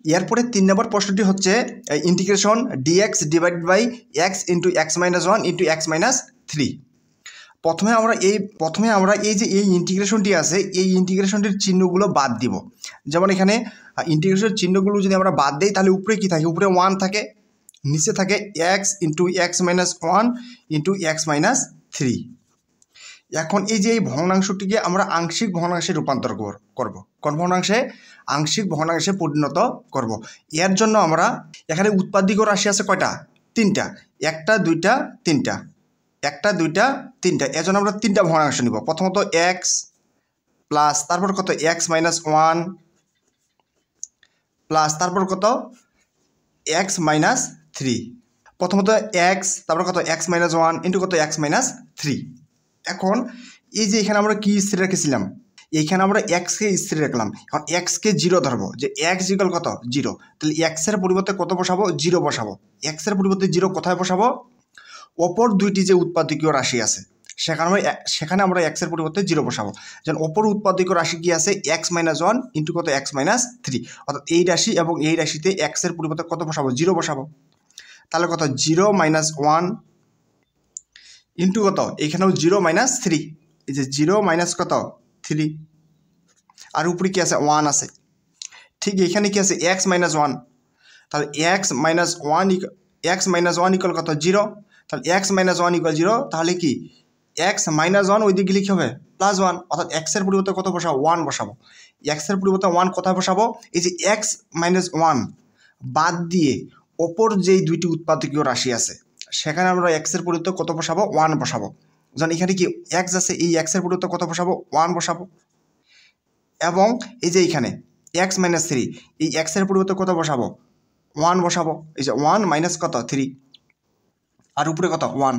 এরপরে 3 নম্বর প্রশ্নটি হচ্ছে integration dx divided by x into x minus 1 into x minus 3। প্রথমে আমরা এই যে এই ইন্টিগ্রেশনটি আছে এই ইন্টিগ্রেশনটির চিহ্নগুলো বাদ দিব। যেমন এখানে ইন্টিগ্রেশনের চিহ্নগুলো যদি আমরা বাদ দিই তাহলে উপরে কি থাকে, উপরে 1 থাকে, নিচে থাকে x into x minus 1 into x minus 3। এখন এই যে এই ভগ্নাংশটিকে আমরা আংশিক ভগ্নাংশে রূপান্তর করব। কোন ভগ্নাংশে? আংশিক ভগ্নাংশে পরিণত করব। এর জন্য আমরা এখানে উৎপাদক রাশি আছে কয়টা? 3টা, 1টা 2টা 3টা, 1টা 2টা 3টা। এর জন্য আমরা 3টা ভগ্নাংশ নিব। প্রথমত এক্স প্লাস তারপর কত এক্স মাইনাস 1 প্লাস তারপর কত এক্স মাইনাস 3। প্রথমত এক্স তারপর কত এক্স মাইনাস 1 ইন্টু কত এক্স মাইনাস 3। এখন এই যে এখানে আমরা কি স্থির রেখেছিলাম, এইখানে আমরা এক্সকে স্থির রাখলাম। এখন এক্সকে 0 ধরবো, যে এক্স ইকুয়াল কত 0। তাহলে এক্সের পরিবর্তে কত বসাবো? 0 বসাবো। এক্সের পরিবর্তে 0 কোথায় বসাবো? অপর দুইটি যে উৎপাদকীয় রাশি আছে সেখানে আমরা এক্সের পরিবর্তে 0 বসাবো। যেমন অপর উৎপাদকীয় রাশি কি আছে? এক্স মাইনাস 1 ইন্টু কত এক্স মাইনাস 3। অর্থাৎ এই রাশি এবং এই রাশিতে এক্সের পরিবর্তে কত বসাবো? 0 বসাবো। তাহলে কত 0 মাইনাস 1 ইন্টু কত এখানেও 0 মাইনাস 3। এই যে 0 মাইনাস কত 3, আর উপরে কি আছে? 1 আছে। ঠিক এখানে কি আছে? X minus 1। তাহলে এক্স মাইনাস 1 ইকুয়াল কত? 0। তাহলে এক্স মাইনাস 1 ইকুয়াল 0। তাহলে কি এক্স মাইনাস 1 ওই দিকে লিখে হবে প্লাস 1। অর্থাৎ এক্সের পরিবর্তে কত বসাবো? 1 বসাবো। এক্সের পরিবর্তে 1 কোথায় বসাবো? এই যে এক্স মাইনাস 1 বাদ দিয়ে অপর যেই দুইটি উৎপাদকীয় রাশি আছে সেখানে আমরা এক্সের পরিবর্তে কত বসাবো? 1 বসাবো। যেমন এখানে কি এক্স আছে, এই এক্সের পরিবর্তে কত বসাবো? 1 বসাবো। এবং এই যে এখানে এক্স মাইনাস 3, এই এক্সের পরিবর্তে কত বসাবো? 1 বসাবো। এই যে 1 মাইনাস কত 3, আর উপরে কত 1।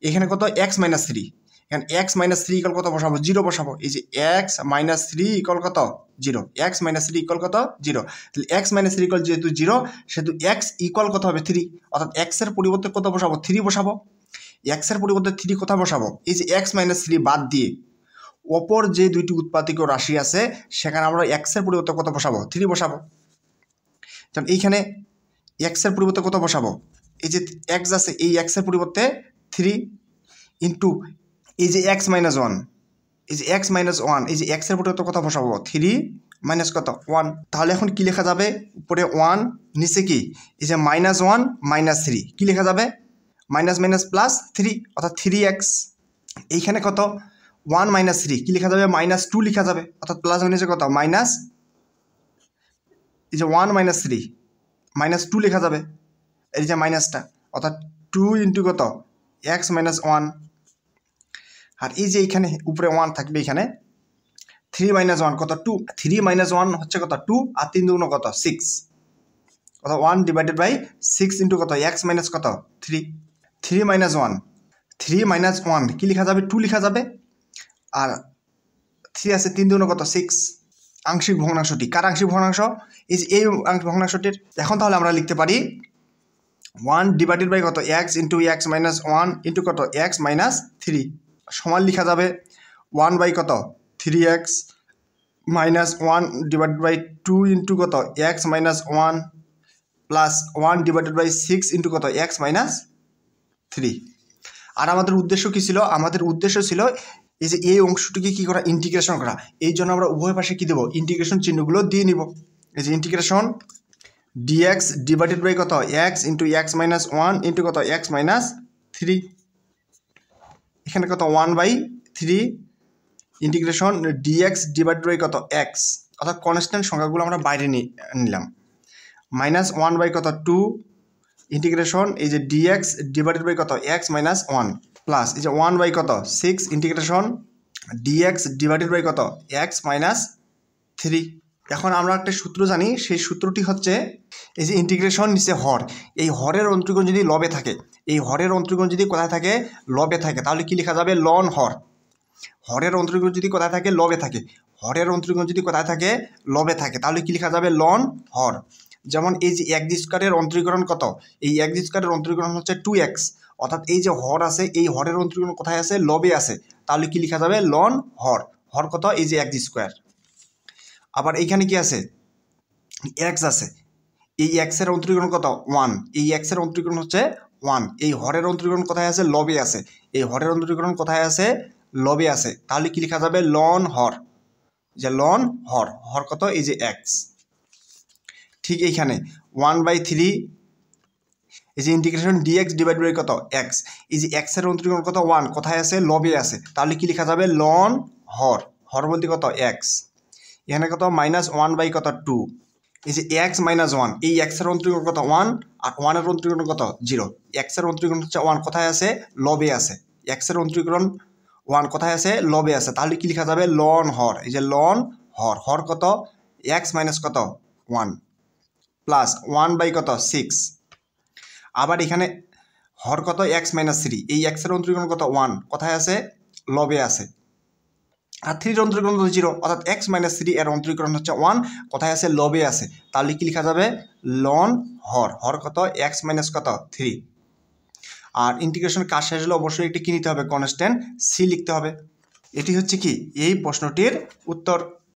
এখানে কত এক্স মাইনাস 3, এখানে এক্স মাইনাস 3 ইকুয়াল কত বসাবো? 0 বসাবো। এই যে এক্স মাইনাস 3 ইকুয়াল কত? 0। এক্স মাইনাস 3 ইকুয়াল কত? 0। তাহলে এক্স মাইনাস 3 ইকুয়াল যেহেতু 0 সেহেতু এক্স ইকুয়াল কত হবে? 3। অর্থাৎ এক্সের পরিবর্তে কত বসাবো? 3 বসাবো। এক্সের পরিবর্তে 3 কোথায় বসাবো? এই যে এক্স মাইনাস 3 বাদ দিয়ে অপর যে দুইটি উৎপাদকীয় রাশি আছে সেখানে আমরা এক্সের পরিবর্তে কত বসাবো? 3 বসাবো। কারণ এইখানে এক্সের পরিবর্তে কত বসাবো? এই যে এক্স আছে, এই এক্সের পরিবর্তে 3 ইন্টু এই যে এক্স মাইনাস 1, এই যে এক্স মাইনাস 1, এই যে এক্সের পরিবর্তে কত বসাবো? 3 মাইনাস কত 1। তাহলে এখন কি লেখা যাবে? উপরে 1, নিচে কি এই যে মাইনাস 1 মাইনাস 3, কি লেখা যাবে? মাইনাস মাইনাস প্লাস 3, অর্থাৎ 3x। এইখানে কত 1 মাইনাস 3, কি লেখা যাবে? মাইনাস 2 লেখা যাবে। অর্থাৎ প্লাস মাইনাসে কত? মাইনাস, এই যে 1 মাইনাস 3 মাইনাস 2 লেখা যাবে, এই যে মাইনাসটা, অর্থাৎ 2 ইন্টু কত এক্স মাইনাস 1। আর এই যে এইখানে উপরে 1 থাকবে, এখানে 3 মাইনাস 1 কত? 2। 3 মাইনাস 1 হচ্ছে কত? 2, আর 3 দুগুণ কত? 6। অর্থাৎ 1 ডিভাইডেড বাই 6 ইন্টু কত এক্স মাইনাস কত? 3। 3 মাইনাস 1, 3 মাইনাস 1 কি লেখা যাবে? 2 লেখা যাবে। আর 3 আছে, 3 দুগুণ কত? 6। আংশিক ভগ্নাংশটি কার আংশিক ভগ্নাংশ? এই যে এই ভগ্নাংশটির। এখন তাহলে আমরা লিখতে পারি 1 ডিভাইডেড বাই কত? X into x minus 1 into কত? এক্স মাইনাস 3 সমান লেখা যাবে 1 বাই কত? 3x minus 1 divided by 2 into কত? X minus 1 plus 1 divided by 6 into কত? X minus 3। আর আমাদের উদ্দেশ্য কী ছিল? আমাদের উদ্দেশ্য ছিল এই যে এই অংশটিকে কী করা? ইন্টিগ্রেশন করা। এই জন্য আমরা উভয় পাশে কী দেবো? ইন্টিগ্রেশন চিহ্নগুলো দিয়ে নিব। এই যে ইন্টিগ্রেশন ডিএক্স ডিভাইডেড বাই কত? X into x minus 1 into কত? X minus 3। এখানে কত? 1 by 3 integration dx divided by কত? এক্স, অর্থাৎ কনস্ট্যান্ট সংখ্যাগুলো আমরা বাইরে নিলাম। মাইনাস 1 বাই কত? 2 ইন্টিগ্রেশন এই যে ডিএক্স ডিভাইডেড বাই কত? এক্স মাইনাস 1 প্লাস এই যে 1 বাই কত? 6 ইন্টিগ্রেশন ডিএক্স ডিভাইডেড বাই কত? X minus 3। এখন আমরা একটা সূত্র জানি, সেই সূত্রটি হচ্ছে এই যে ইন্টিগ্রেশন নিচে হর, এই হরের অন্তরীকরণ যদি লবে থাকে, এই হরের অন্তরীকরণ যদি কোথায় থাকে? লবে থাকে, তাহলে কি লেখা যাবে? লন হর। হরের অন্তরীকরণ যদি কোথায় থাকে? লবে থাকে। হরের অন্তরীকরণ যদি কোথায় থাকে? লবে থাকে, তাহলে কি লেখা যাবে? লন হর। যেমন এই যে এক্স স্কোয়ারের অন্তরীকরণ কত? এই এক্স স্কোয়ারের অন্তরীকরণ হচ্ছে 2x, অর্থাৎ এই যে হর আছে, এই হরের অন্তরীকরণ কোথায় আছে? লবে আছে, তাহলে কি লেখা যাবে? লন হর। হর কত? এই যে এক্স স্কোয়ার। আবার এইখানে কি আছে? এক্স আছে, এই এক্সের অন্তরীকরণ কত 1, এই এক্সের অন্তরীকরণ হচ্ছে 1, এই হরের অন্তরীকরণ কোথায় আছে লবে আছে, এই হরের অন্তরীকরণ কোথায় আছে লবে আছে, তাহলে কি লেখা যাবে লন হর, যে লন হর, হর কত এই যে এক্স। ঠিক এইখানে 1/3 এই যে ইন্টিগ্রেশন ডিএক্স ডিভাইড বাই কত এক্স, এই যে এক্সের অন্তরীকরণ কত 1, কোথায় আছে লবে আছে, তাহলে কি লেখা যাবে লন হর, হর বলতে কত এক্স, এখানে কত -1 কত 2, এই যে এক্স -1, এই এক্সের অন্তরীকরণ কত 1 আর 1 এর অন্তরীকরণ কত 0, এক্সের অন্তরীকরণ হচ্ছে 1, কোথায় আছে লবে আছে, এক্সের অন্তরীকরণ 1 কোথায় আছে লবে আছে, তাহলে কি লেখা যাবে লন হর, এই যে লন হর, হর কত এক্স মাইনাস কত 1 প্লাস 1 কত 6, আবার এখানে হর কত x-3, এই এক্সের অন্তরীকরণ কত 1, কোথায় আছে লবে আছে, আর 3 এর অন্তরীকরণ হচ্ছে 0, অর্থাৎ x-3 এর অন্তরীকরণ হচ্ছে 1, কোথায় আছে লবে আছে, তাহলে কি লেখা যাবে লন হর, হর কত কত 3। আর ইন্টিগ্রেশন কাজ শেষ হলে অবশ্যই একটি কি নিতে হবে কনস্ট্যান্ট সি লিখতে হবে। এটি হচ্ছে কি এই প্রশ্নটির উত্তর।